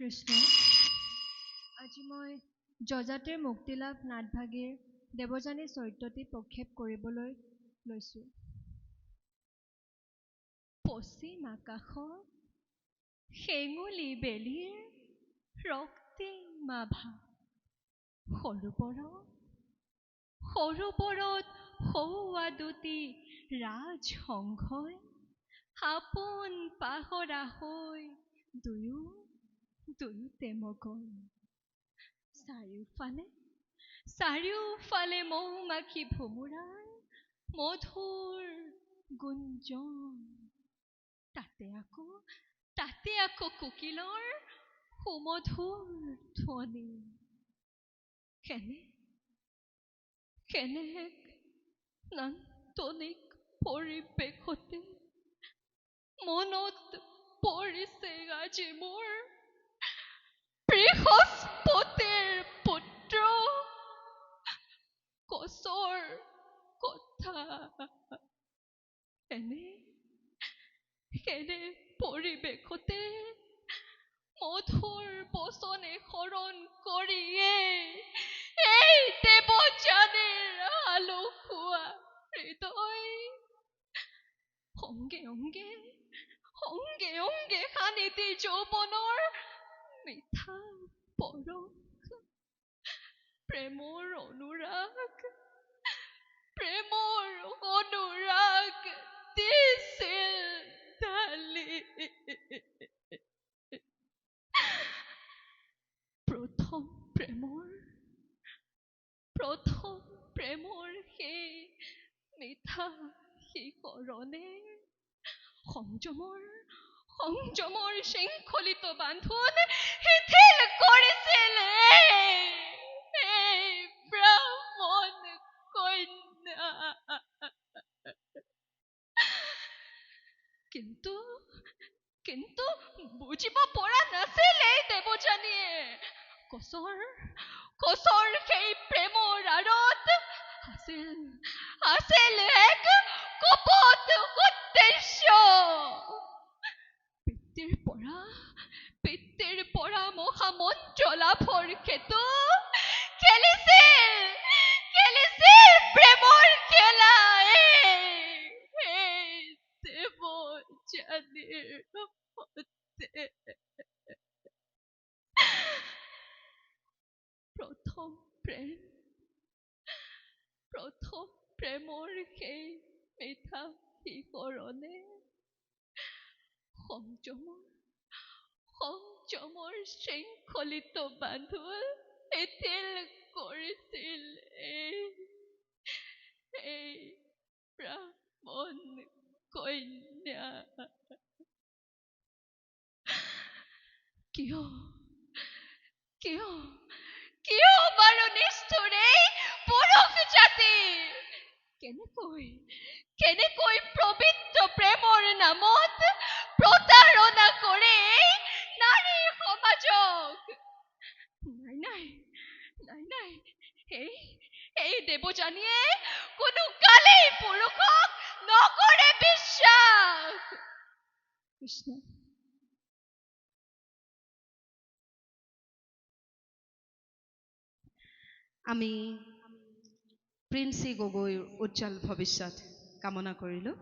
কৃষ্ণ, আজি মই যজাতিৰ মুক্তিলাভ নাটভাগীৰ দেৱযানী চৰিত্ৰটি প্ৰক্ষেপ কৰিবলৈ লৈছোঁ। পশ্চিম আকাশত শেঙুলি বেলিৰ ৰক্তিম আভা, সৰোবৰত সৌৱা দুটি ৰাজহংসই আপোন পাহৰা হৈ দুয়োতে মগন। চাৰিওফালে মৌমাখি ভোমোৰাৰ মধুৰ গুঞ্জন। তাতে আকৌ কোকিলৰ সুমধুৰ ধ্বনি। কেনে এক নান্দনিক পৰিৱেশতে মনত পৰিছে আজি মোৰ বৃহস্পতিৰ পুত্ৰ কচৰ কথা। এনে পৰিৱেশতে মধুৰ বচনে শৰণ কৰিয়ে এই দেৱযানীৰ আলসুৱা হৃদয় অংগে অংগে সানি দি যৌৱনৰ মিঠা পৰশ, প্ৰেমৰ অনুৰাগ দিছিল ঢালি। প্ৰথম প্ৰেমৰ সেই মিঠা শিহৰণে সংযমৰ শৃংখলিত বান্ধোন শিথিল কৰিছিল এই ব্ৰাহ্মণ কন্যা। কিন্তু বুজিব পৰা নাছিল এই দেৱযানীয়ে কচৰ সেই প্ৰেমৰ আঁৰত আছিল এক কপট উদ্দেশ্য। পিতৃৰ পৰা মহামন্ত্ৰ লাভৰ হেতু খেলিছিল প্ৰেমৰ খেলা এই দেৱযানীৰ সতে। প্ৰথম প্ৰেমৰ সেই মিঠা শিহৰণে সংযমৰ শৃংখলিত বান্ধোন শিথিল কৰিছিল এই ব্ৰাহ্মণ কন্যা। কিয় বাৰু নিষ্ঠুৰ এই পুৰুষ জাতি? কেনেকৈ পবিত্ৰ প্ৰেমৰ নামত প্ৰতাৰণা কৰে নাৰী সমাজক? নাই, এই দেৱযানীয়ে কোনো কালেই পুৰুষক নকৰে বিশ্বাস। কৃষ্ণ, আমি প্ৰিন্সি গগৈৰ উজ্জ্বল ভৱিষ্যত কামনা কৰিলোঁ।